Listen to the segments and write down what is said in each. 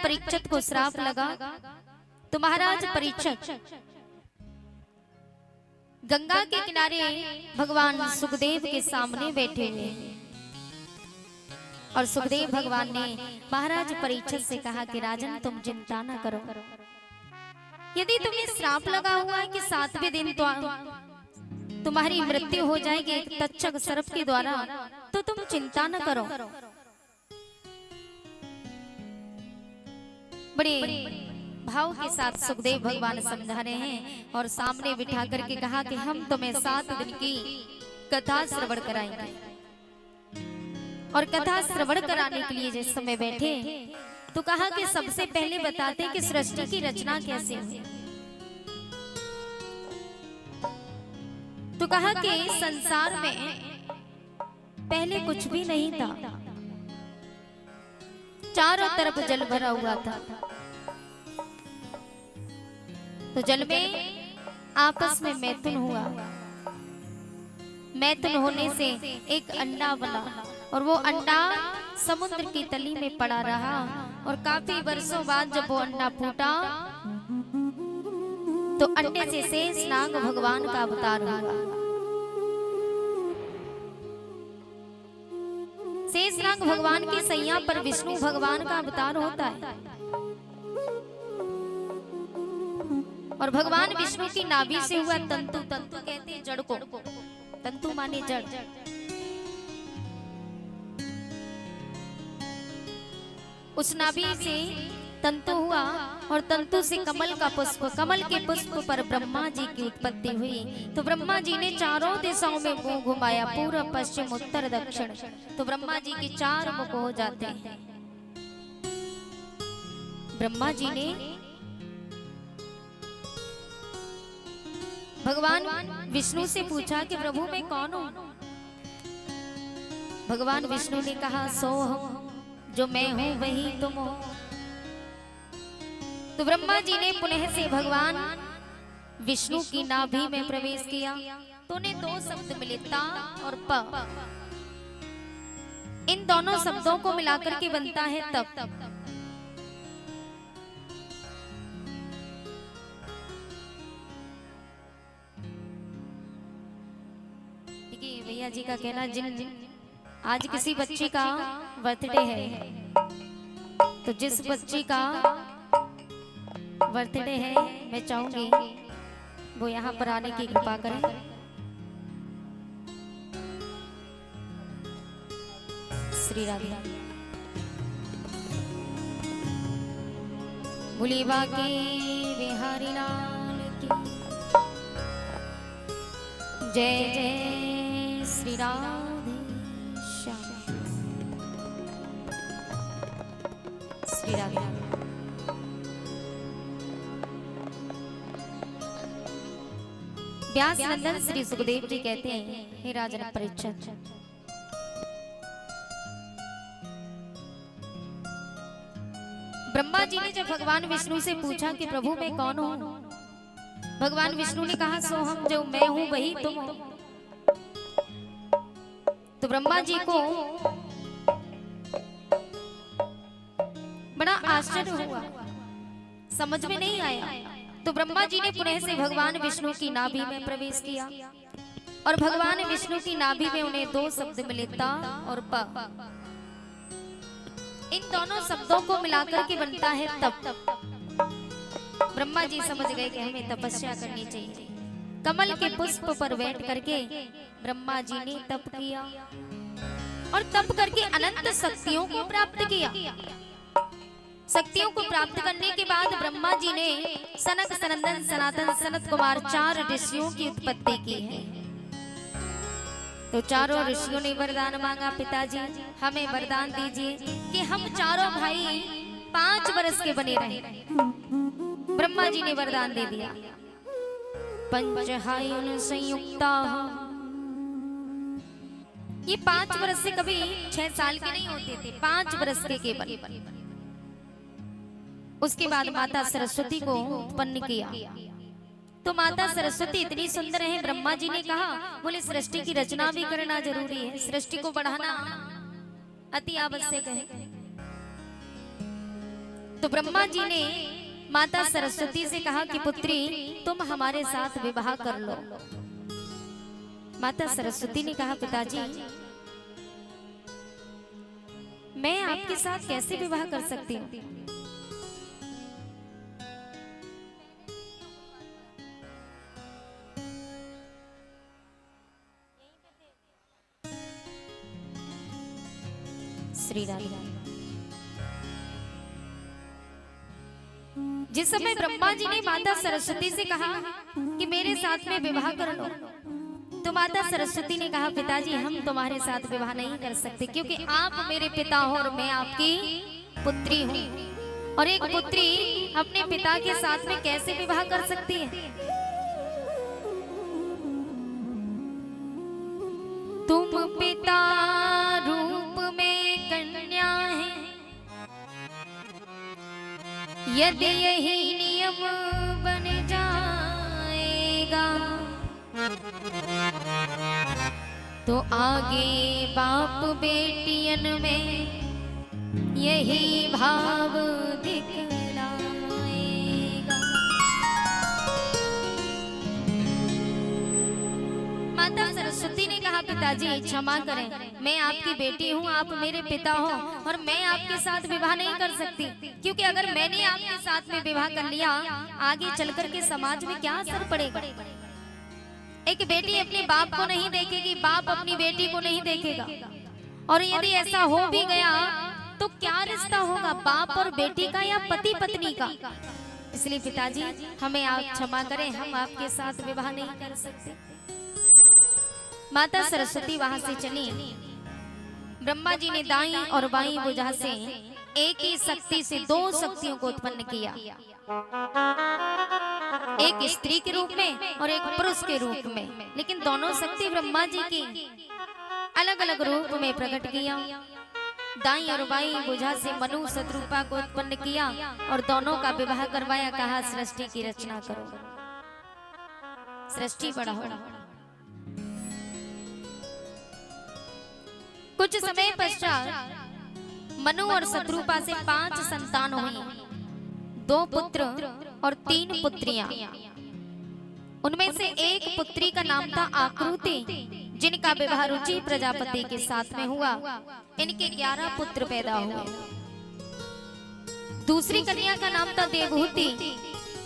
परीक्षित को श्राप लगा। तो महाराज परीक्षित गंगा के किनारे भगवान सुखदेव के सामने बैठे हुए हैं और सुखदेव भगवान ने महाराज परीक्षित से कहा कि राजन तुम चिंता न करो, यदि तुम्हें श्राप लगा हुआ है कि 7वें दिन तो तुम्हारी मृत्यु हो जाएगी एक तक्षक सर्प के द्वारा, तो तुम चिंता न करो। बड़े भाव के साथ सुखदेव भगवान समझा रहे हैं और सामने बिठा करके कहा कि हम तुम्हें 7 दिन की कथा श्रवण कराएंगे। और कथा श्रवण कराने के लिए जिस समय बैठे तो कहा कि सबसे पहले बताते कि सृष्टि की रचना कैसे हुई। तो कहा कि संसार में पहले कुछ भी नहीं था, चारों तरफ जल भरा हुआ था। तो जल में आपस में मैथुन हुआ, मैथुन होने से एक अंडा बना और वो अंडा समुद्र की तली में पड़ा रहा। और काफी वर्षों बाद जब वो अंडा फूटा तो अंडे से शेषनाग भगवान का अवतार हुआ। शेषनाग भगवान की सैया पर विष्णु भगवान का अवतार होता है। और भगवान विष्णु की नाभि से हुआ तंतु, तंतु कहते हैं जड़ को, तंतु माने जड़। उस नाभि से तंतु हुआ और तंतु से कमल का पुष्प, कमल के पुष्प पर ब्रह्मा जी की उत्पत्ति हुई। तो ब्रह्मा जी ने चारों दिशाओं में मुंह घुमाया, पूर्व पश्चिम उत्तर दक्षिण। तो ब्रह्मा जी के 4 मुख हो जाते हैं। ब्रह्मा जी ने भगवान विष्णु से पूछा कि प्रभु मैं कौन हूं। भगवान विष्णु ने कहा सोहम, जो मैं हूं वही तुम हो। तो ब्रह्मा जी ने पुनः से भगवान विष्णु की नाभि में प्रवेश किया तो उन्हें 2 शब्द मिले, ता और प। इन दोनों शब्दों को मिलाकर के बनता है तप। भैया जी का कहना, जिन आज किसी बच्ची का बर्थडे है तो जिस बच्ची का बर्थडे है मैं चाहूंगी वो यहाँ पर आने की कृपा करें। श्री राधे बुलीबा के बिहारी लाल की जय जय। श्री राधे श्याम। श्री राधे। व्यास नंदन श्री सुखदेव जी कहते हैं, हे राजन परीक्षित, ब्रह्मा जी ने जब भगवान विष्णु से पूछा कि प्रभु मैं कौन हूं, भगवान विष्णु ने कहा सोहम, जो मैं हूं वही तुम हो। तो ब्रह्मा जी को बड़ा आश्चर्य हुआ, समझ में नहीं आया। तो ब्रह्मा जी ने पुनः से भगवान विष्णु की नाभि में प्रवेश किया और भगवान विष्णु की नाभि में उन्हें 2 शब्द मिले, ता और प। इन दोनों शब्दों को मिलाकर के बनता है तप। ब्रह्मा जी समझ गए कि हमें तपस्या करनी चाहिए। कमल के पुष्प पर बैठ करके ब्रह्मा जी ने तप किया और तप करके अनंत शक्तियों को प्राप्त किया। शक्तियों को प्राप्त करने के बाद ब्रह्मा जी ने सनक, सनंदन, सनातन, सनत कुमार 4 ऋषियों की उत्पत्ति की है। तो चारों ऋषियों ने वरदान मांगा, पिताजी हमें वरदान दीजिए कि हम चारों भाई 5 वर्ष के बने रहे। ब्रह्मा जी ने वरदान दे दिया। पंचहायुन संयुक्ता, ये 5 वर्ष से कभी 6 साल के नहीं होते थे, 5 वर्ष के केवल। उसके बाद माता सरस्वती को उत्पन्न किया। तो माता सरस्वती इतनी सुंदर है, ब्रह्मा जी ने कहा बोले सृष्टि की रचना भी करना जरूरी है, सृष्टि को बढ़ाना अति आवश्यक है। तो ब्रह्मा जी ने माता सरस्वती से कहा कि पुत्री तुम हमारे साथ विवाह कर लो। माता सरस्वती ने कहा पिताजी मैं आपके साथ कैसे विवाह कर सकती हूँ? श्री राधे। जिस समय ब्रह्मा जी ने माता सरस्वती से कहा कि मेरे साथ में विवाह कर लो, तो माता सरस्वती ने कहा पिताजी हम तुम्हारे साथ विवाह नहीं कर सकते, क्योंकि आप मेरे पिता हो और मैं आपकी पुत्री हूँ, और एक पुत्री अपने पिता के साथ में कैसे विवाह कर सकती है? तुम पिता रूप में कन्या है, यदि यही नियम बन जाएगा तो आगे बाप बेटियन में यही भाव दिखलाएगा। माता सरस्वती ने कहा पिताजी क्षमा करें, मैं आपकी बेटी हूँ, आप मेरे पिता हो, और मैं आपके साथ विवाह नहीं कर सकती, क्योंकि अगर मैंने आपके साथ में विवाह कर लिया आगे चलकर के समाज में क्या असर पड़ेगा? एक बेटी अपने बाप को नहीं देखेगी, बाप अपनी बेटी को नहीं देखेगा, और यदि ऐसा हो भी गया तो क्या रिश्ता होगा, बाप और बेटी का या पति पत्नी का? इसलिए पिताजी हमें आप क्षमा करें, हम आपके साथ विवाह नहीं कर सकते। माता सरस्वती वहां से चली। ब्रह्मा जी ने दाई और बाई भुजा से एक ही शक्ति से दो शक्तियों को उत्पन्न किया, एक स्त्री के रूप में और एक पुरुष के रूप में, लेकिन दोनों शक्ति ब्रह्मा जी की अलग अलग रूप में प्रकट किया। दाई और बाई भुजा से मनु शत्रुपा को उत्पन्न किया और दोनों का विवाह करवाया, कहा सृष्टि की रचना करो, सृष्टि बढ़ाओ। कुछ समय पश्चात मनु और शत्रुपा से 5 संतान हुई, 2 पुत्र और 3 पुत्रियां। उनमें से एक पुत्री का नाम था आकृति, जिनका विवाह रुचि प्रजापति के साथ में हुआ। इनके 11 पुत्र पैदा हुए। दूसरी कन्या का नाम था देवहूति,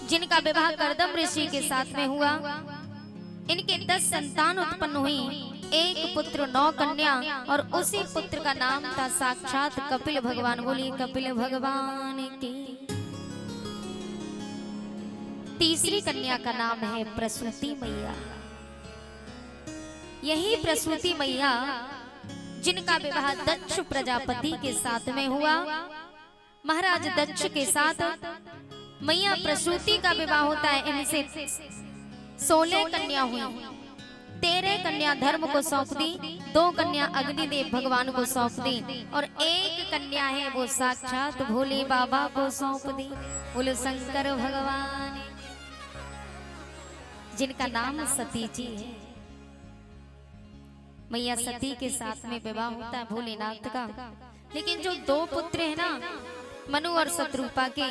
जिनका विवाह कर्दम ऋषि के साथ में हुआ। इनके 10 संतान उत्पन्न हुई, एक पुत्र 9 कन्या, और उसी पुत्र का नाम था साक्षात कपिल भगवान। बोलिए कपिल भगवान की। तीसरी कन्या का नाम है प्रसूति मैया। यही प्रसूति मैया जिनका विवाह दक्ष प्रजापति के साथ में हुआ। महाराज दक्ष के साथ मैया प्रसूति का विवाह होता है। इनसे 16 कन्या हुई। 13 कन्या धर्म को सौंप दी, 2 कन्या अग्निदेव भगवान को सौंप दी, और एक कन्या है वो साक्षात भोले बाबा को सौंप दी। बोलो शंकर भगवान, जिनका नाम सती जी है। मैया सती के साथ में विवाह होता है भोलेनाथ का। लेकिन जो 2 पुत्र है ना, मनु और शत्रुपा के,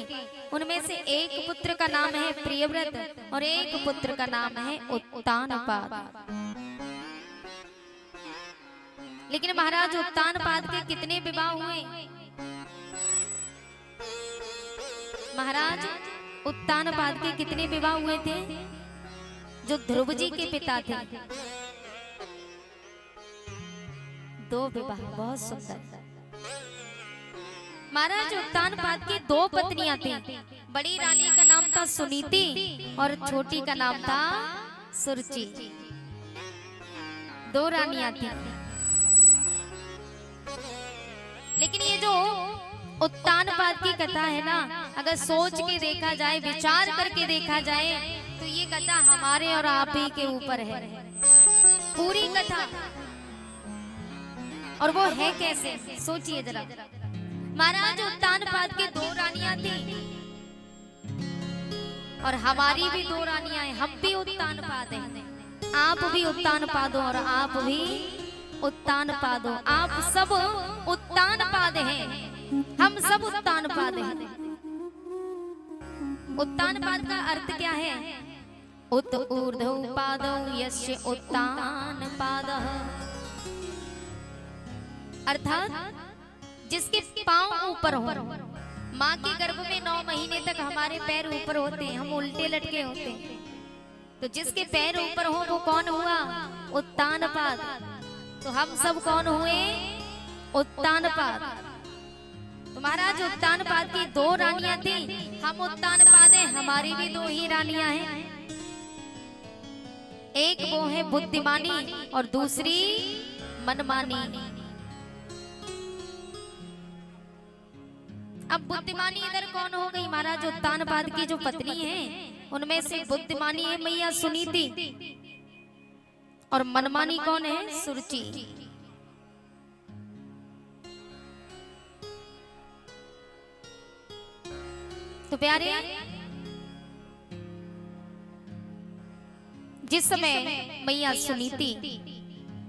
उनमें से एक पुत्र का नाम है प्रियव्रत और एक पुत्र का नाम है उत्तानपाद। लेकिन महाराज उत्तानपाद के कितने विवाह हुए? महाराज उत्तानपाद के कितने विवाह हुए थे? जो ध्रुव जी के पिता थे, 2 विवाह। बहुत सुंदर। महाराज उत्तानपाद की 2 पत्नियां थी। बड़ी रानी का नाम था सुनीति और छोटी का नाम था सुरुचि। 2 रानियां थी। लेकिन ये जो उत्तानपाद की कथा है ना, अगर सोच के देखा जाए, विचार करके देखा जाए, तो ये कथा हमारे और आप ही के ऊपर है पूरी कथा। और वो है कैसे, सोचिए जरा। महाराज उत्तानपाद के 2 रानियां थी, और हमारी भी 2 रानियां हैं। हम भी उत्तानपाद हैं, आप भी उत्तानपाद हो और आप भी उत्तानपाद हो। आप सब उत्तानपाद हैं, हम सब उत्तानपाद हैं। उत्तान पाद का अर्थ क्या है? उत ऊर्ध्व पादौ यस्य उत्तान पादः, अर्थात जिसके पांव ऊपर हो। माँ के गर्भ में 9 महीने तक हमारे पैर ऊपर होते हैं, हम उल्टे लटके होते हैं। तो जिसके पैर ऊपर हो वो कौन हुआ? उत्तान पाद। तो हम सब कौन हुए? उत्तान पाद। तो महाराज उत्तान पाद की 2 रानियां थी, हम उत्तान पाद हैं, हमारी भी 2 ही रानियां हैं। एक वो है बुद्धिमानी और दूसरी मनमानी। अब बुद्धिमानी इधर कौन हो गई? महाराज उत्तान पाद की जो पत्नी है उनमें से बुद्धिमानी है मैया सुनीति, और मनमानी कौन है? सुरुचि। तो प्यारे, जिस समय मैया सुनीति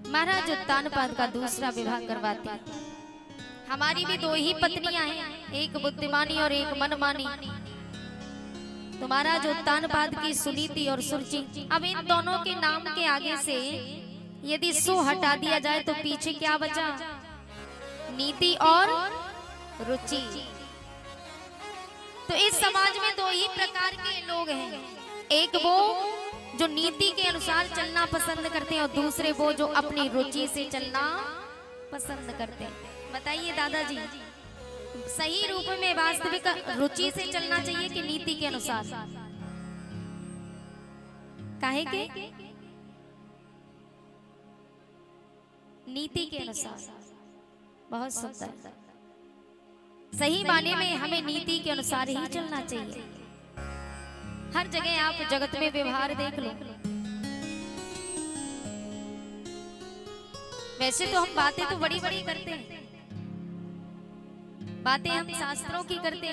महाराज उत्तान पाद का दूसरा विवाह करवाती, हमारी भी 2 ही पत्नियां हैं, एक बुद्धिमानी और एक मनमानी। तो महाराज उत्तान पाद की सुनीति और सुरुचि। अब इन दोनों के नाम के आगे से यदि सु हटा दिया जाए तो पीछे क्या बचा? नीति और रुचि। तो इस समाज में 2 ही प्रकार के लोग हैं, एक वो जो नीति के अनुसार चलना पसंद करते हैं और दूसरे वो जो अपनी रुचि से चलना पसंद करते हैं। बताइए दादाजी, सही रूप में वास्तविक रुचि से चलना चाहिए कि नीति के अनुसार? काहे के? नीति के अनुसार। बहुत सुंदर। सही माने में हमें नीति के अनुसार ही चलना चाहिए। हर जगह आप जगत में व्यवहार देख लो, वैसे तो हम बातें तो बड़ी बड़ी करते हैं, बातें हम शास्त्रों की करते,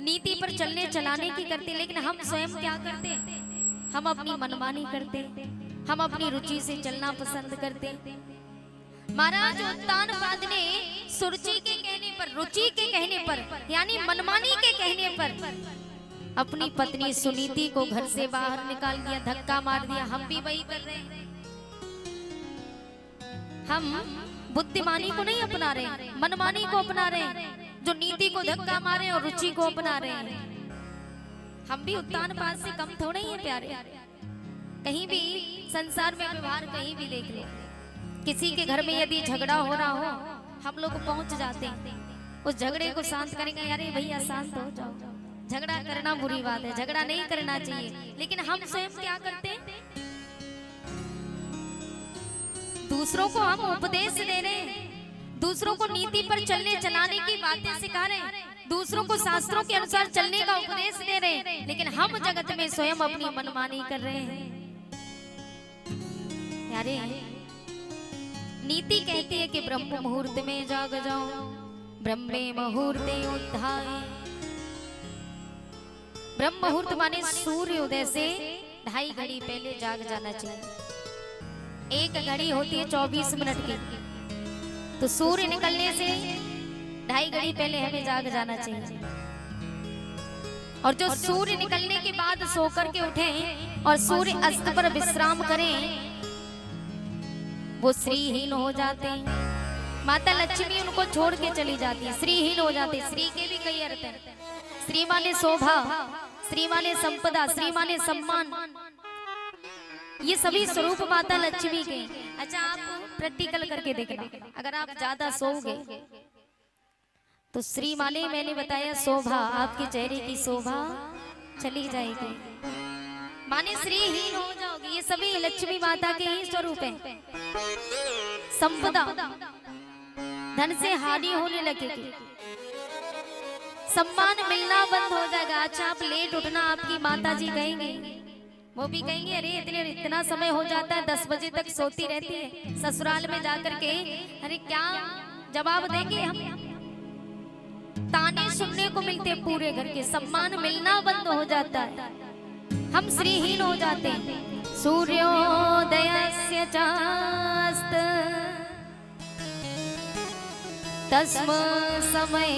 नीति पर चलने चलाने की करते, लेकिन हम स्वयं क्या करते? हम अपनी मनमानी करते, हम अपनी रुचि से चलना पसंद करते। महाराज उत्तान पाद ने सुरुचि के कहने पर, रुचि के कहने पर, यानी मनमानी के कहने पर अपनी पत्नी सुनीति को घर से बाहर निकाल दिया, धक्का मार दिया। हम भी वही कर रहे हैं। हम बुद्धिमानी को नहीं अपना रहे, मनमानी को अपना रहे हैं, जो नीति को धक्का मारे और रुचि को अपना रहे हैं। हम भी उत्तान पाद से कम थोड़े ही हैं प्यारे। कहीं भी संसार में व्यवहार कहीं भी देख लो, किसी के घर में यदि झगड़ा हो रहा हो, हम लोग पहुंच जाते हैं, उस झगड़े को शांत करेंगे। अरे भैया शांत हो जाओ, झगड़ा करना बुरी बात है, झगड़ा नहीं करना चाहिए। लेकिन हम स्वयं क्या करते हैं? दूसरों को हम उपदेश दे रहे हैं, दूसरों को नीति पर चलने चलाने की बातें सिखा रहे हैं, दूसरों को शास्त्रों के अनुसार चलने का उपदेश दे रहे हैं, लेकिन हम जगत में स्वयं अपनी मनमानी कर रहे हैं। यारे नीति कहती है कि ब्रह्म मुहूर्त में जाग जाओ, ब्रह्मे मुहूर्ते उत्थाय। ब्रह्म मुहूर्त माने सूर्य उदय से 2.5 घड़ी पहले जाग जाना चाहिए। एक घड़ी होती है 24 मिनट की, तो सूर्य निकलने से 2.5 घड़ी पहले हमें जाग जाना चाहिए। और जो सूर्य निकलने के बाद सोकर के उठे और सूर्य अस्त पर विश्राम करें, वो श्रीहीन हो जाते हैं। माता लक्ष्मी उनको छोड़ के चली जाती है, श्रीहीन हो जाते हैं। श्री के भी कई अर्थ हैं। श्री माने शोभा, श्री माने संपदा, श्री माने सम्मान, ये सभी स्वरूप माता लक्ष्मी के। अच्छा, आप प्रैक्टिकल करके देखना, अगर आप ज्यादा सोओगे तो श्री माने मैंने बताया शोभा, आपके चेहरे की शोभा चली जाएगी, माने श्रीहीन हो जाओगे। ये सभी लक्ष्मी माता के ही स्वरूप हैं। संपदा, धन से हानि होने लगेगी, सम्मान मिलना बंद हो जाएगा। अच्छा, आप लेट उठना, आपकी माता जी कहेंगे, वो भी कहेंगे अरे इतना समय हो जाता है, 10 बजे तक सोती रहती है। ससुराल में जाकर के अरे क्या जवाब देंगे हम? ताने सुनने को मिलते हैं पूरे घर के, सम्मान मिलना बंद हो जाता है, हम श्रीहीन हो जाते हैं। सूर्योदयस्य चास्त तस्म समय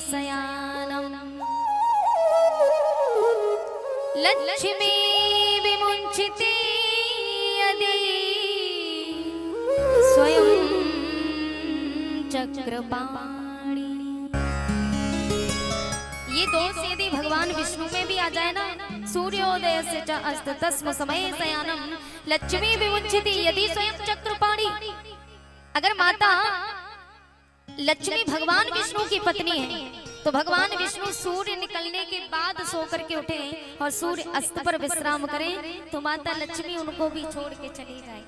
शयानम लक्ष्मी विमुञ्चिते यदि स्वयं चक्रपाणि। ये दोष यदि भगवान विष्णु में भी आ जाए ना, सूर्योदय से च अस्त तस्म समय शयानम लक्ष्मी विमुञ्चिते यदि स्वयं चक्रपाणि। अगर माता लक्ष्मी भगवान विष्णु की पत्नी है तो भगवान विष्णु सूर्य निकलने के बाद सो करके उठे और सूर्य अस्त पर विश्राम करें तो माता लक्ष्मी उनको भी छोड़ के चली जाए।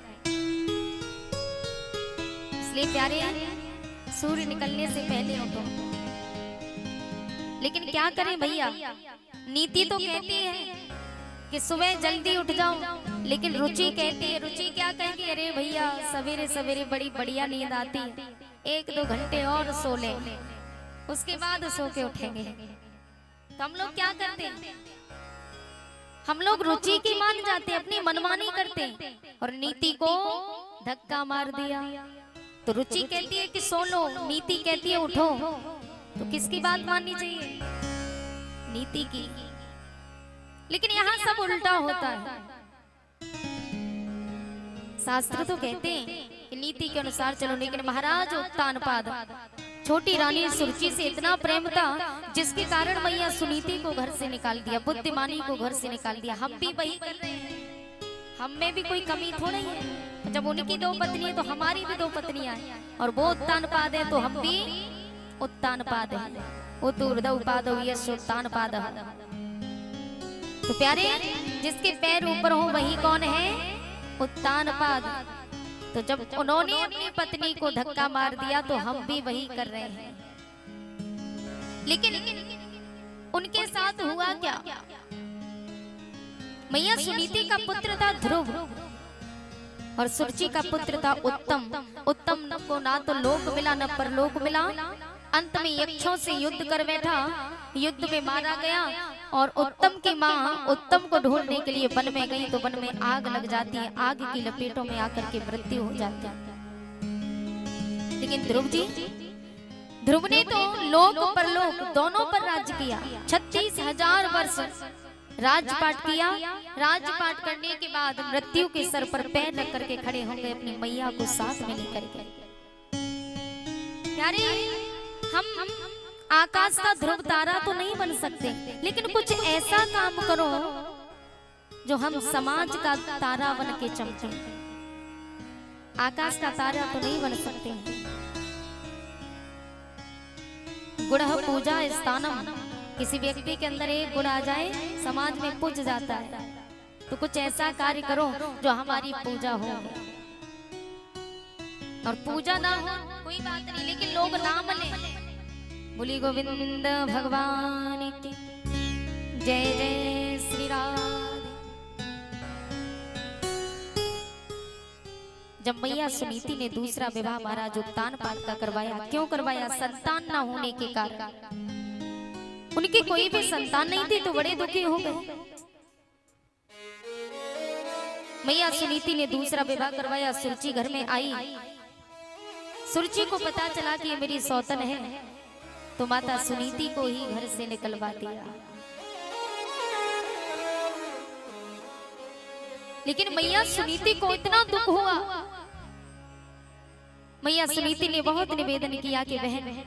इसलिए प्यारे सूर्य निकलने से पहले उठो। लेकिन क्या करें भैया, नीति तो कहती है कि सुबह जल्दी उठ जाओ, लेकिन रुचि कहती है, रुचि क्या कहेगी, अरे भैया सवेरे सवेरे बड़ी बढ़िया नींद आती है, 1-2 घंटे और सो ले, उसके बाद सो के उठेंगे। तो हम लोग क्या करते हैं, हम लोग रुचि की मान जाते हैं, अपनी मनमानी करते हैं और नीति को धक्का मार दिया। तो रुचि कहती है कि सो लो, नीति कहती है उठो, तो किसकी बात माननी चाहिए, नीति की। लेकिन यहाँ सब उल्टा होता है। शास्त्र तो कहते हैं कि नीति के अनुसार चलो, लेकिन महाराज उत्तानपाद छोटी रानी सुरुचि से इतना प्रेम था जिसके कारण मैया सुनीति को घर से निकाल दिया, बुद्धिमानी को घर से निकाल दिया। हम भी वही कर रहे हैं, हम में भी कोई कमी थोड़ी है। जब उनकी 2 पत्नी है तो हमारी भी 2 पत्नियां हैं, और वो उत्तानपाद है तो हम भी उत्तानपाद है। वो ऊर्ध्वपाद यश उत्तानपाद। तो प्यारे, जिसके पैर ऊपर हो वही कौन है, उत्तानपाद। तो जब उन्होंने अपनी पत्नी को धक्का मार दिया तो हम भी वही कर रहे हैं। लेकिन उनके साथ हुआ क्या, मैया सुनीति का पुत्र था ध्रुव और सुरुचि का पुत्र था उत्तम। उत्तम को ना तो लोक मिला न परलोक मिला, अंत में यक्षों से युद्ध कर बैठा, युद्ध में मारा गया। और उत्तम की माँ उत्तम को ढूंढने के लिए वन में गई तो वन में आग लग जाती है, आग की लपेटों में आकर के मृत्यु हो जाती है। लेकिन ध्रुव ने तो लोक परलोक दोनों पर राज्य किया, 36,000 वर्ष राजपाट किया। राजपाट करने के बाद मृत्यु के सर पर पैर रख करके खड़े हो गए, अपनी मैया को साथ में लेकर के। यारे हम आकाश का ध्रुव तारा तो नहीं बन सकते, लेकिन कुछ ऐसा काम करो जो हम समाज का तारा बन के चमके। आकाश का तारा तो नहीं बन सकते। गुण पूजा स्थानम, किसी व्यक्ति के अंदर एक गुण आ जाए समाज में पूज जाता है। तो कुछ ऐसा कार्य करो जो हमारी पूजा हो। और पूजा ना हो कोई बात नहीं, लेकिन लोग नाम ले, बोली गोविंद भगवान की जय, जय श्री राधे। जब मैया सुनीति ने दूसरा विवाह महाराज उत्तानपाद का करवाया, क्यों करवाया, संतान ना होने के कारण। उनकी कोई भी संतान नहीं थी तो बड़े दुखी हो गए। मैया सुनीति ने दूसरा विवाह करवाया, सुरुचि घर में आई। सुरुचि को पता चला कि ये मेरी सौतन है, तो माता सुनीति को ही घर से निकलवा दिया। लेकिन मैया सुनीति को इतना दुख हुआ, मैया सुनीति ने बहुत निवेदन किया कि बहन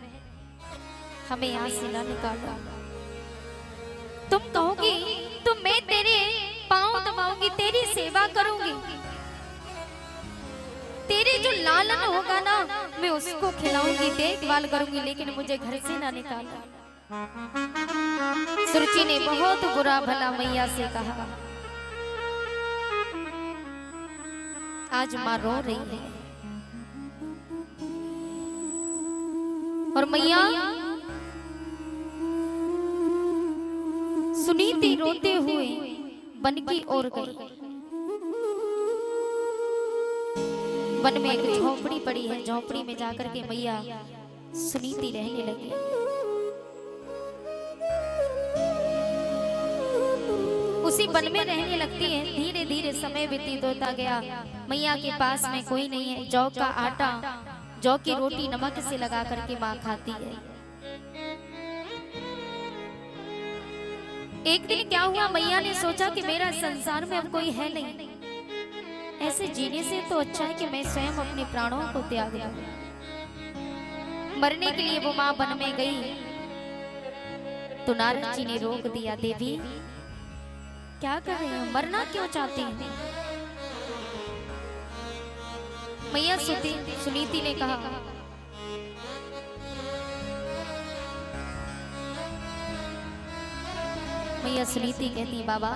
हमें यहाँ से ना निकालो। तुम कहोगी तो मैं तेरे पांव दबाऊंगी, तेरी सेवा करूंगी, तेरे जो लालन होगा ना मैं उसको खिलाऊंगी, देखभाल करूंगी, लेकिन मुझे घर से ना निकालना। सुरुचि ने बहुत बुरा भला मैया से कहा। आज माँ रो रही है और मैया सुनीति रोते हुए वन की ओर गई। वन में एक झोपड़ी पड़ी है, झोपड़ी में जाकर के मैया सुनीति रहने लगी। उसी वन में रहने लगती है। धीरे धीरे समय व्यतीत होता गया। मैया के पास में कोई नहीं है। जौ का आटा, जौ की रोटी नमक से लगा करके माँ खाती है। एक दिन क्या हुआ, मैया ने सोचा कि मेरा संसार में अब कोई है नहीं, ऐसे जीने से तो अच्छा है कि मैं स्वयं अपने प्राणों को त्याग दूं। मरने के लिए वो मां वन में गई तो नारद जी ने रोक दिया, देवी क्या कर रहे हो, मरना क्यों चाहती हैं? मैया सुनीति ने कहा, मैया सुनीति कहती, बाबा